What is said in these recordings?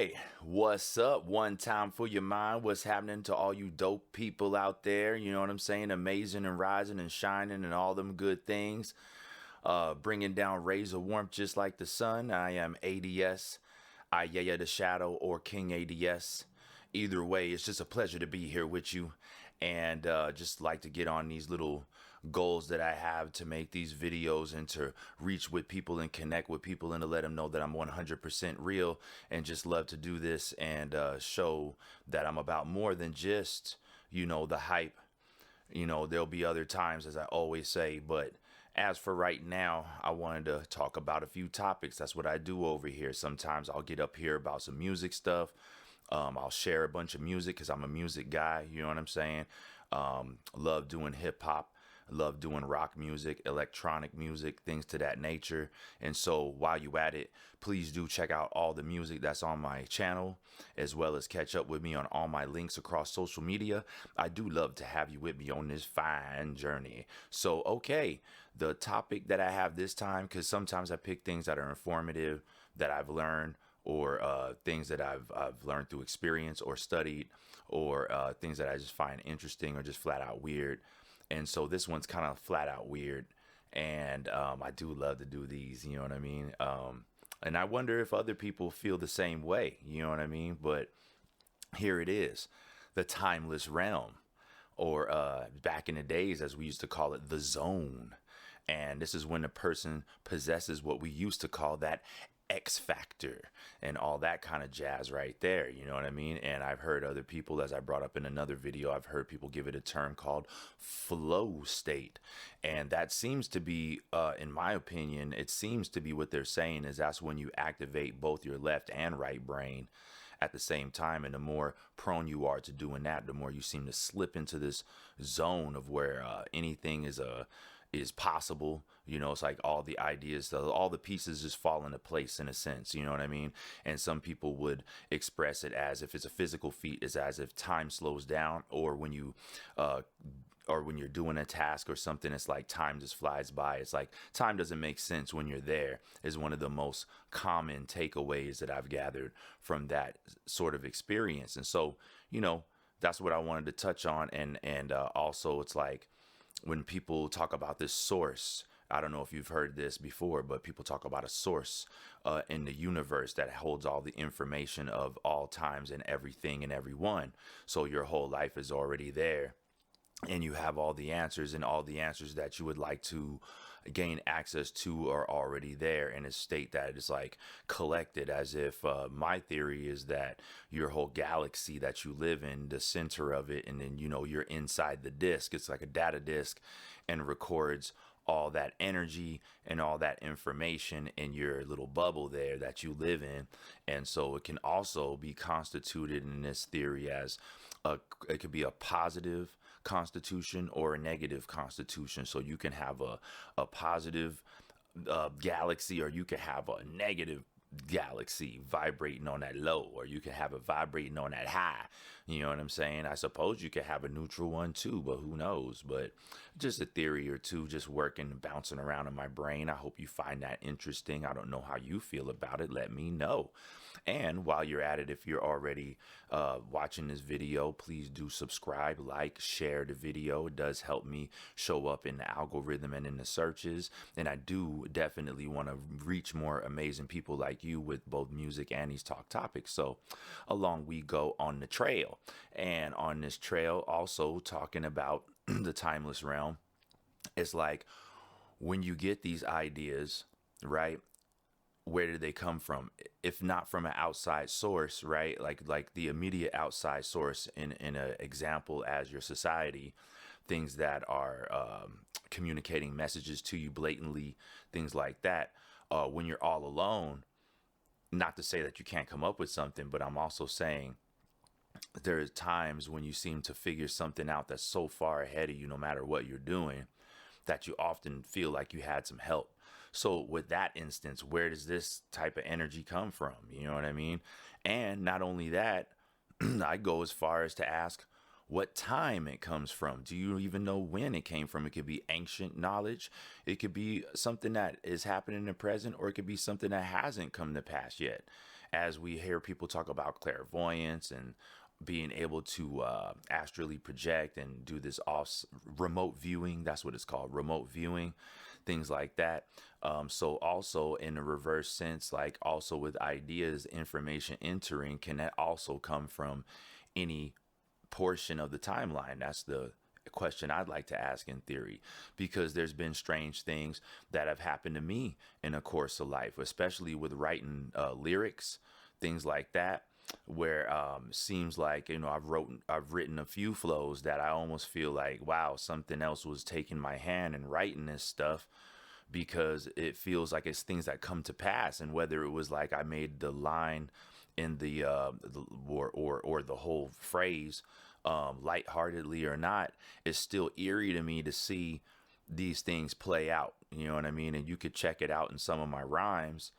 right. What's up? One time for your mind. What's happening to all you dope people out there? You know what I'm saying? Amazing and rising and shining and all them good things. Bringing down rays of warmth just like the sun. I am A.D.S, Aiyea the Shadow, or King A.D.S. Either way, it's just a pleasure to be here with you, and just like to get on these little goals that I have to make these videos and to reach with people and connect with people and to let them know that I'm 100% real, and just love to do this and show that I'm about more than just, the hype. There'll be other times, as I always say, but as for right now, I wanted to talk about a few topics. That's what I do over here. Sometimes I'll get up here about some music stuff. I'll share a bunch of music because I'm a music guy. You know what I'm saying? Love doing hip hop. Love doing rock music, electronic music, things to that nature. And so while you at it, please do check out all the music that's on my channel, as well as catch up with me on all my links across social media. I do love to have you with me on this fine journey. So, okay, the topic that I have this time, because sometimes I pick things that are informative, that I've learned, or things that I've learned through experience or studied, or things that I just find interesting or just flat out weird. And so this one's kind of flat out weird. And I do love to do these, you know what I mean? And I wonder if other people feel the same way, you know what I mean? But here it is, the timeless realm, or back in the days, as we used to call it, the zone. And this is when a person possesses what we used to call that X factor and all that kind of jazz right there. You know what I mean? And I've heard other people, as I brought up in another video, I've heard people give it a term called flow state. And that seems to be, in my opinion, it seems to be what they're saying is that's when you activate both your left and right brain at the same time. And the more prone you are to doing that, the more you seem to slip into this zone of where anything is possible. It's like all the ideas, all the pieces just fall into place in a sense, you know what I mean? And some people would express it as if it's a physical feat, is as if time slows down, or when you're doing a task or something, it's like time just flies by. It's like time doesn't make sense when you're there, is one of the most common takeaways that I've gathered from that sort of experience. And so, that's what I wanted to touch on. And also it's like, when people talk about this source, I don't know if you've heard this before, but people talk about a source in the universe that holds all the information of all times and everything and everyone. So your whole life is already there, and you have all the answers, and all the answers that you would like to gain access to are already there in a state that is like collected, as if my theory is that your whole galaxy that you live in, the center of it, and then you're inside the disk. It's like a data disk, and records all that energy and all that information in your little bubble there that you live in. And so it can also be constituted in this theory as it could be a positive constitution or a negative constitution. So you can have a positive galaxy, or you can have a negative galaxy vibrating on that low, or you can have it vibrating on that high. You know what I'm saying? I suppose you could have a neutral one too, but who knows? But just a theory or two just working and bouncing around in my brain. I hope you find that interesting. I don't know how you feel about it. Let me know. And while you're at it, if you're already watching this video, please do subscribe, like, share the video. It does help me show up in the algorithm and in the searches. And I do definitely want to reach more amazing people like you with both music and these talk topics. So along we go on the trail. And on this trail, also talking about the timeless realm, it's like when you get these ideas, right? Where did they come from? If not from an outside source, right? Like the immediate outside source in an example as your society, things that are communicating messages to you blatantly, things like that. When you're all alone, not to say that you can't come up with something, but I'm also saying there are times when you seem to figure something out that's so far ahead of you, no matter what you're doing, that you often feel like you had some help. So with that instance, where does this type of energy come from? You know what I mean? And not only that, I go as far as to ask what time it comes from. Do you even know when it came from? It could be ancient knowledge. It could be something that is happening in the present, or it could be something that hasn't come to pass yet. as we hear people talk about clairvoyance and being able to astrally project and do this off remote viewing, that's what it's called, remote viewing, things like that. So also in a reverse sense, like also with ideas, information entering, can that also come from any portion of the timeline? That's the question I'd like to ask in theory, because there's been strange things that have happened to me in a course of life, especially with writing lyrics, things like that, where seems like, I've written a few flows that I almost feel like, wow, something else was taking my hand and writing this stuff, because it feels like it's things that come to pass. And whether it was like I made the line in or the whole phrase lightheartedly or not, it's still eerie to me to see these things play out. You know what I mean? And you could check it out in some of my rhymes,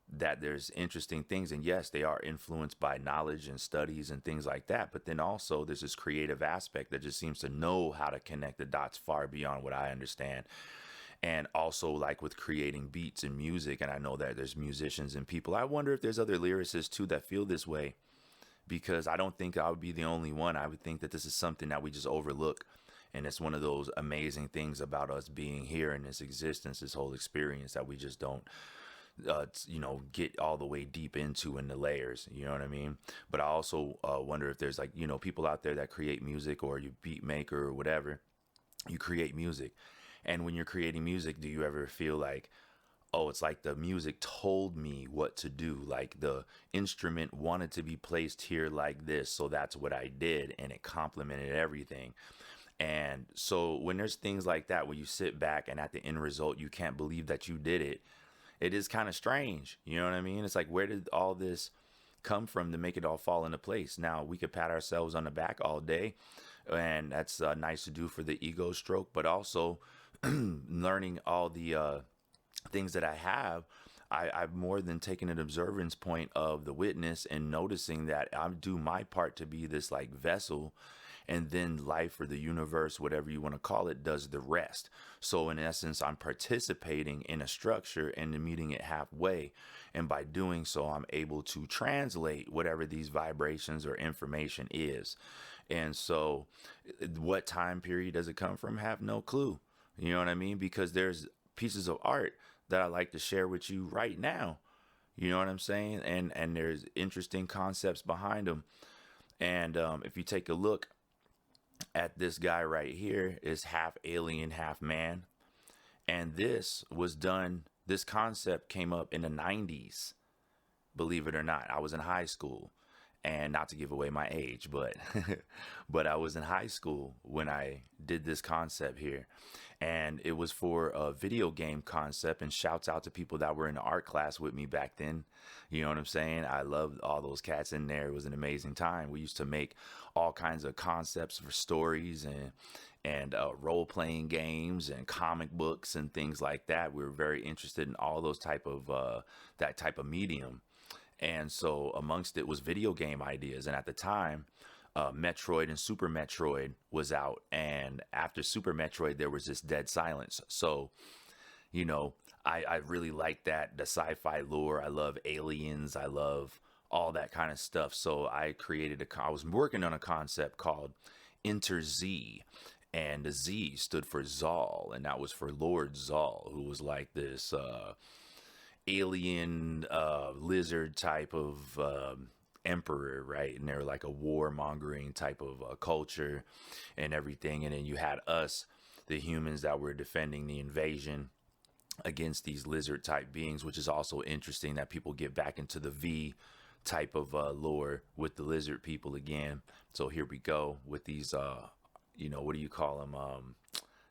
that there's interesting things. And yes, they are influenced by knowledge and studies and things like that. But then also there's this creative aspect that just seems to know how to connect the dots far beyond what I understand. And also, like with creating beats and music, and I know that there's musicians and people, I wonder if there's other lyricists too that feel this way, because I don't think I would be the only one. I would think that this is something that we just overlook. And it's one of those amazing things about us being here in this existence, this whole experience, that we just don't, get all the way deep into in the layers. You know what I mean? But I also wonder if there's, like, people out there that create music, or you beat maker or whatever, you create music. And when you're creating music, do you ever feel like, oh, it's like the music told me what to do? Like the instrument wanted to be placed here like this, so that's what I did, and it complemented everything. And so when there's things like that, where you sit back and at the end result, you can't believe that you did it, it is kind of strange. You know what I mean? It's like, where did all this come from to make it all fall into place? Now, we could pat ourselves on the back all day, and that's nice to do for the ego stroke, but also learning all the things that I have, I've more than taken an observance point of the witness, and noticing that I do my part to be this like vessel, and then life or the universe, whatever you want to call it, does the rest. So in essence, I'm participating in a structure and meeting it halfway. And by doing so, I'm able to translate whatever these vibrations or information is. And so what time period does it come from? Have no clue. You know what I mean? Because there's pieces of art that I like to share with you right now. You know what I'm saying? And there's interesting concepts behind them. And if you take a look at this guy right here, is half alien, half man. And this concept came up in the 90s, believe it or not. I was in high school, and not to give away my age, but but I was in high school when I did this concept here. And it was for a video game concept, and shouts out to people that were in the art class with me back then. You know what I'm saying? I loved all those cats in there. It was an amazing time. We used to make all kinds of concepts for stories and role-playing games and comic books and things like that. We were very interested in all those type of that type of medium. And so amongst it was video game ideas. And at the time, Metroid and Super Metroid was out. And after Super Metroid, there was this dead silence. So, I really like that, the sci-fi lore. I love aliens. I love all that kind of stuff. So I was working on a concept called Enter Z. And the Z stood for Zal. And that was for Lord Zal, who was like this alien lizard type of emperor, right? And they're like a warmongering type of culture and everything. And then you had us, the humans, that were defending the invasion against these lizard type beings, which is also interesting that people get back into the V type of lore with the lizard people again. So here we go with these what do you call them,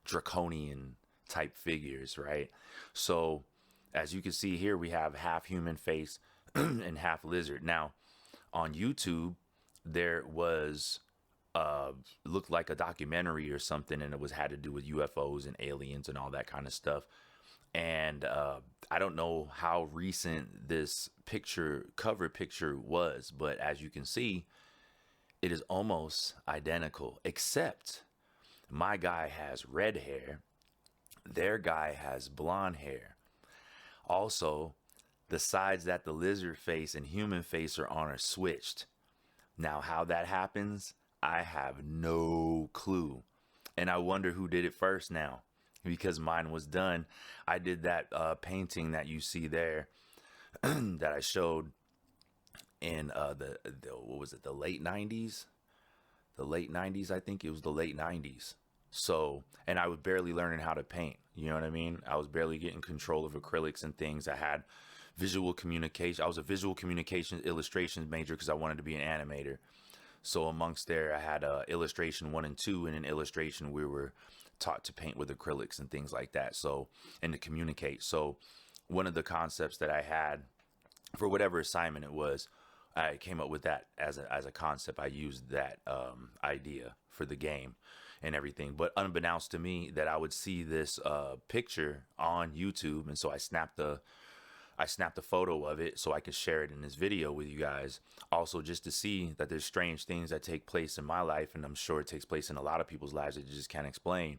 draconian type figures, right? So as you can see here, we have half human face and half lizard. Now on YouTube, there was looked like a documentary or something, and it had to do with UFOs and aliens and all that kind of stuff. And I don't know how recent this cover picture was, but as you can see, it is almost identical, except my guy has red hair, their guy has blonde hair. Also, the sides that the lizard face and human face are on are switched. Now, how that happens, I have no clue. And I wonder who did it first now, because mine was done. I did that painting that you see there that I showed in the what was it, the late 90s? The late 90s, I think it was the late 90s. So, and I was barely learning how to paint. You know what I mean? I was barely getting control of acrylics and things. I had visual communication. I was a visual communication illustrations major because I wanted to be an animator. So amongst there, I had illustration 1 and 2, and in illustration, we were taught to paint with acrylics and things like that. So, and to communicate. So, one of the concepts that I had for whatever assignment it was, I came up with that as a concept. I used that idea for the game and everything. But unbeknownst to me, that I would see this picture on YouTube, and so I snapped a photo of it so I could share it in this video with you guys. Also, just to see that there's strange things that take place in my life, and I'm sure it takes place in a lot of people's lives that you just can't explain.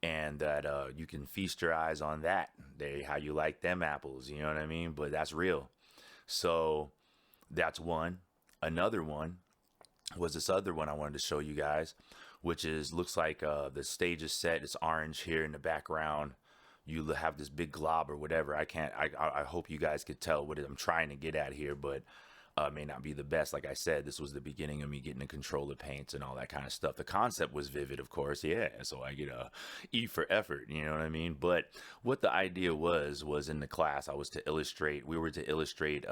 And that you can feast your eyes on that. There, how you like them apples, you know what I mean? But that's real. So that's one. Another one was this other one I wanted to show you guys, which is, looks like the stage is set. It's orange here in the background. You have this big glob or whatever. I hope you guys could tell what I'm trying to get at here, but may not be the best. Like I said, this was the beginning of me getting the control of paints and all that kind of stuff. The concept was vivid, of course, yeah. So I get a E for effort, you know what I mean? But what the idea was in the class, we were to illustrate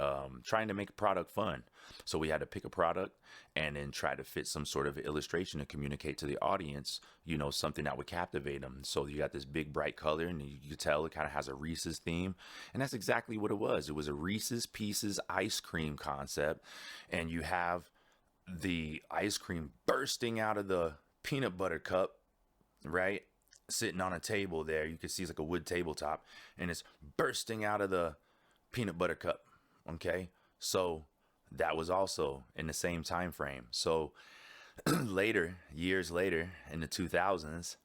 trying to make a product fun. So we had to pick a product and then try to fit some sort of illustration to communicate to the audience, you know, something that would captivate them. So you got this big bright color, and you can tell it kind of has a Reese's theme, and that's exactly what it was. It was a Reese's Pieces ice cream concept, and you have the ice cream bursting out of the peanut butter cup, right? Sitting on a table there. You can see it's like a wood tabletop, and it's bursting out of the peanut butter cup. Okay, so that was also in the same time frame. So later, years later, in the 2000s,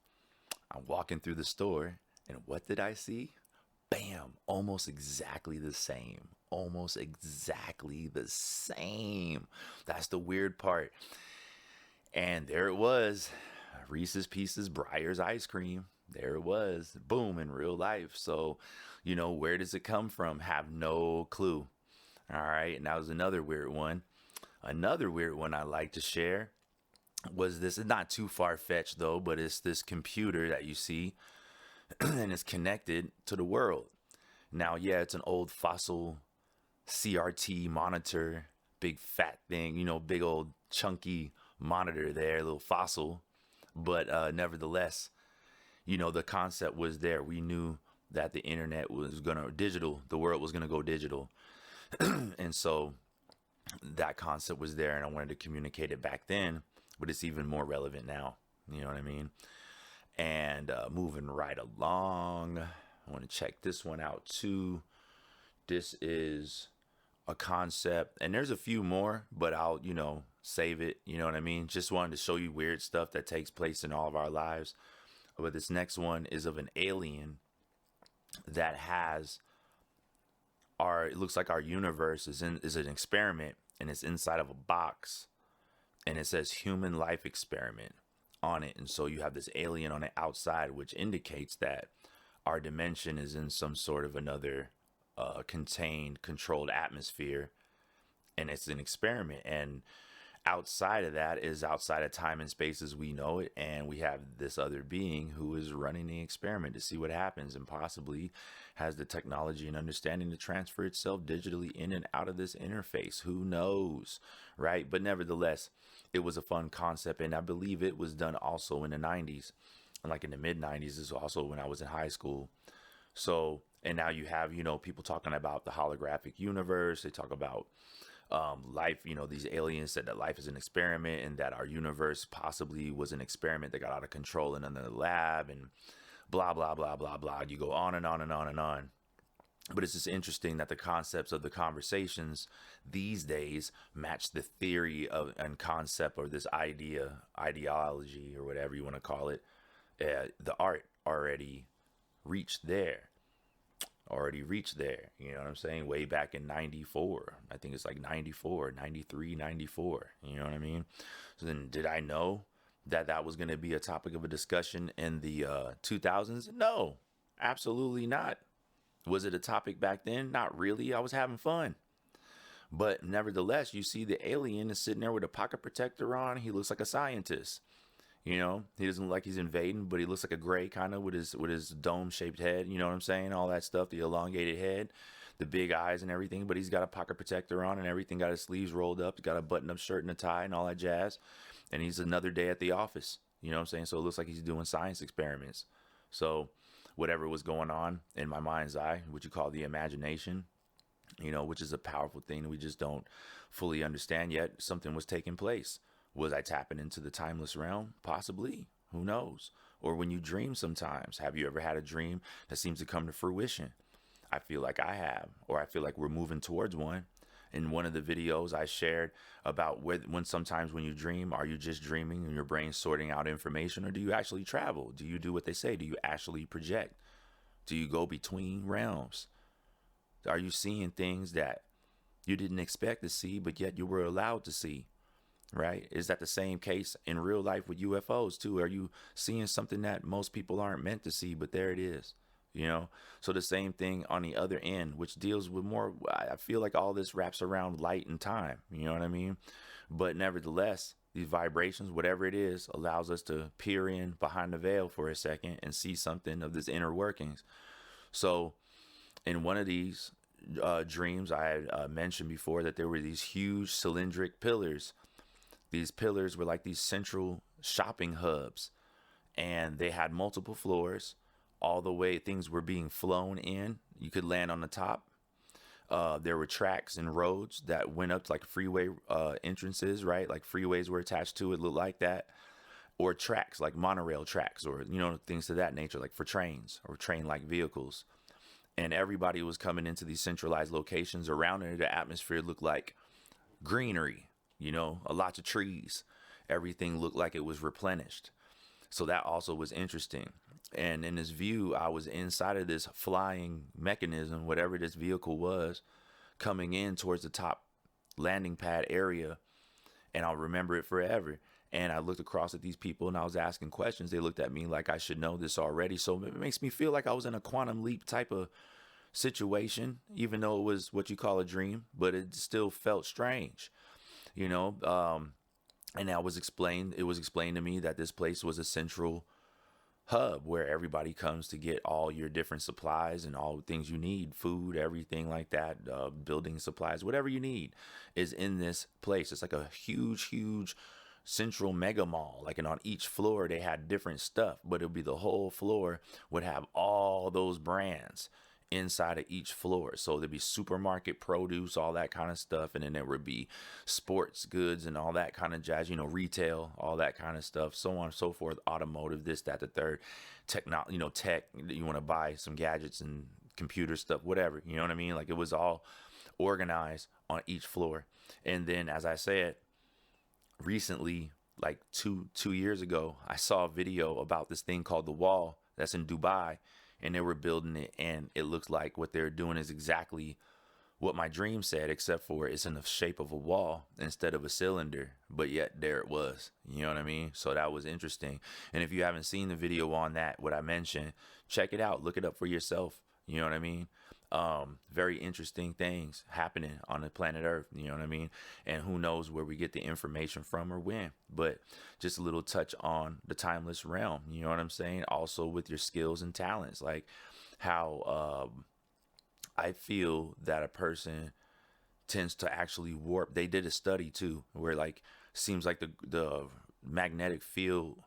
I'm walking through the store, and what did I see? Bam, almost exactly the same. Almost exactly the same. That's the weird part. And there it was, Reese's Pieces Breyers ice cream. There it was, boom, in real life. So, you know, where does it come from? Have no clue. All right, and that was another weird one. Another weird one I like to share was this. It's not too far-fetched though, but it's this computer that you see and it's connected to the world. Now, yeah, it's an old fossil CRT monitor, big fat thing, you know, big old chunky monitor there, little fossil. But nevertheless, you know, the concept was there. We knew that the internet was gonna digital, the world was gonna go digital. And so that concept was there, and I wanted to communicate it back then, but it's even more relevant now. You know what I mean? And moving right along, I want to check this one out too. This is a concept, and there's a few more, but I'll, you know, save it. You know what I mean? Just wanted to show you weird stuff that takes place in all of our lives. But this next one is of an alien that has it looks like our universe is an experiment, and it's inside of a box, and it says human life experiment on it. And so you have this alien on the outside, which indicates that our dimension is in some sort of another contained, controlled atmosphere, and it's an experiment. And outside of that is outside of time and space as we know it, and we have this other being who is running the experiment to see what happens, and possibly has the technology and understanding to transfer itself digitally in and out of this interface. Who knows, right? But nevertheless, it was a fun concept, and I believe it was done also in the 90s, and like in the mid 90s is also when I was in high school. So, and now you have, you know, people talking about the holographic universe. They talk about life, you know, these aliens said that life is an experiment, and that our universe possibly was an experiment that got out of control in another lab, and blah, blah, blah, blah, blah. You go on and on and on and on. But it's just interesting that the concepts of the conversations these days match the theory of and concept, or this ideology, or whatever you want to call it. The art already reached there. already reached there. You know what I'm saying? Way back in 94. I think it's like 94, 93, 94. You know what I mean? So then did I know that that was going to be a topic of a discussion in the 2000s? No, absolutely not. Was it a topic back then? Not really. I was having fun. But nevertheless, you see the alien is sitting there with a pocket protector on. He looks like a scientist. You know, he doesn't look like he's invading, but he looks like a gray kind of with his dome shaped head. You know what I'm saying? All that stuff, the elongated head, the big eyes and everything. But he's got a pocket protector on and everything. Got his sleeves rolled up. He's got a button up shirt and a tie and all that jazz. And he's another day at the office. You know what I'm saying? So it looks like he's doing science experiments. So whatever was going on in my mind's eye, what you call the imagination, you know, which is a powerful thing we just don't fully understand yet. Something was taking place. Was I tapping into the timeless realm? Possibly. Who knows? Or when you dream sometimes, have you ever had a dream that seems to come to fruition? I feel like I have, or I feel like we're moving towards one. In one of the videos I shared about when sometimes when you dream, are you just dreaming and your brain's sorting out information, or do you actually travel? Do you do what they say? Do you actually project? Do you go between realms? Are you seeing things that you didn't expect to see, but yet you were allowed to see? Right? Is that the same case in real life with UFOs too? Are you seeing something that most people aren't meant to see, but there it is? You know, so the same thing on the other end, which deals with more. I feel like all this wraps around light and time. You know what I mean? But nevertheless, these vibrations, whatever it is, allows us to peer in behind the veil for a second and see something of this inner workings. So in one of these dreams, I had mentioned before that there were these huge cylindric pillars. These pillars were like these central shopping hubs, and they had multiple floors. All the way things were being flown in. You could land on the top. There were tracks and roads that went up to like freeway entrances, right? Like freeways were attached to it, looked like that. Or tracks, like monorail tracks, or, you know, things of that nature, like for trains or train-like vehicles. And everybody was coming into these centralized locations. Around it, the atmosphere looked like greenery, you know, a lot of trees. Everything looked like it was replenished. So that also was interesting. And in this view, I was inside of this flying mechanism, whatever this vehicle was, coming in towards the top landing pad area. And I'll remember it forever. And I looked across at these people and I was asking questions. They looked at me like I should know this already. So it makes me feel like I was in a quantum leap type of situation, even though it was what you call a dream, but it still felt strange, you know. And it was explained to me that this place was a central hub where everybody comes to get all your different supplies and all the things you need, food, everything like that, building supplies, whatever you need is in this place. It's like a huge central mega mall. Like, and on each floor they had different stuff, but it'll be the whole floor would have all those brands inside of each floor. So there'd be supermarket produce, all that kind of stuff, and then there would be sports goods and all that kind of jazz, you know, retail, all that kind of stuff, so on and so forth, automotive, this, that, the third, technology, you know, tech, you want to buy some gadgets and computer stuff, whatever, you know what I mean? Like, it was all organized on each floor. And then, as I said, recently, like two years ago, I saw a video about this thing called the Wall that's in Dubai, and they were building it, and it looks like what they're doing is exactly what my dream said, except for it's in the shape of a wall instead of a cylinder, but yet there it was. You know what I mean? So that was interesting. And if you haven't seen the video on that, what I mentioned, check it out, look it up for yourself. You know what I mean? Very interesting things happening on the planet Earth, you know what I mean? And who knows where we get the information from or when. But just a little touch on the timeless realm, you know what I'm saying? Also with your skills and talents, like how I feel that a person tends to actually warp. They did a study too, where like seems like the magnetic field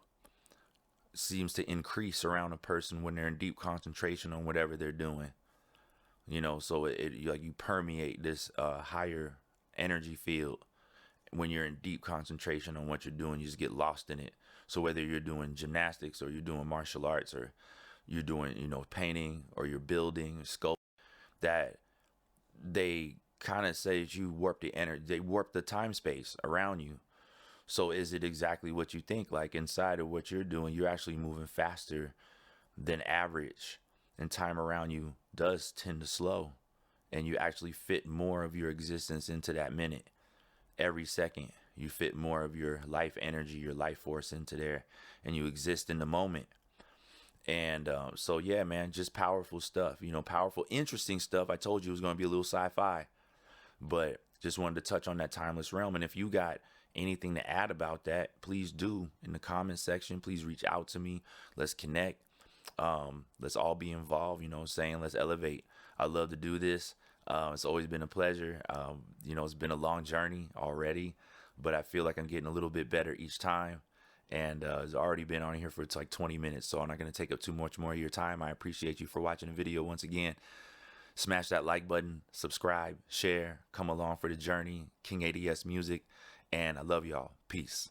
seems to increase around a person when they're in deep concentration on whatever they're doing. You know, so it like you permeate this higher energy field when you're in deep concentration on what you're doing. You just get lost in it. So whether you're doing gymnastics or you're doing martial arts or you're doing, you know, painting or you're building, sculpting, that they kind of say that you warp the energy, they warp the time space around you. So is it exactly what you think? Like inside of what you're doing, you're actually moving faster than average. and time around you does tend to slow, and you actually fit more of your existence into that minute. Every second, you fit more of your life energy, your life force into there, and you exist in the moment. And so, yeah, man, just powerful stuff, powerful, interesting stuff. I told you it was going to be a little sci-fi, but just wanted to touch on that timeless realm. And if you got anything to add about that, please do in the comment section. Please reach out to me. Let's connect. Let's all be involved, saying, let's elevate. I love to do this. It's always been a pleasure. It's been a long journey already, but I feel like I'm getting a little bit better each time. And it's already been on here for it's like 20 minutes, so I'm not going to take up too much more of your time. I appreciate you for watching the video once again. Smash that like button, subscribe, share, come along for the journey. King A.D.S. Music, and I love y'all. Peace.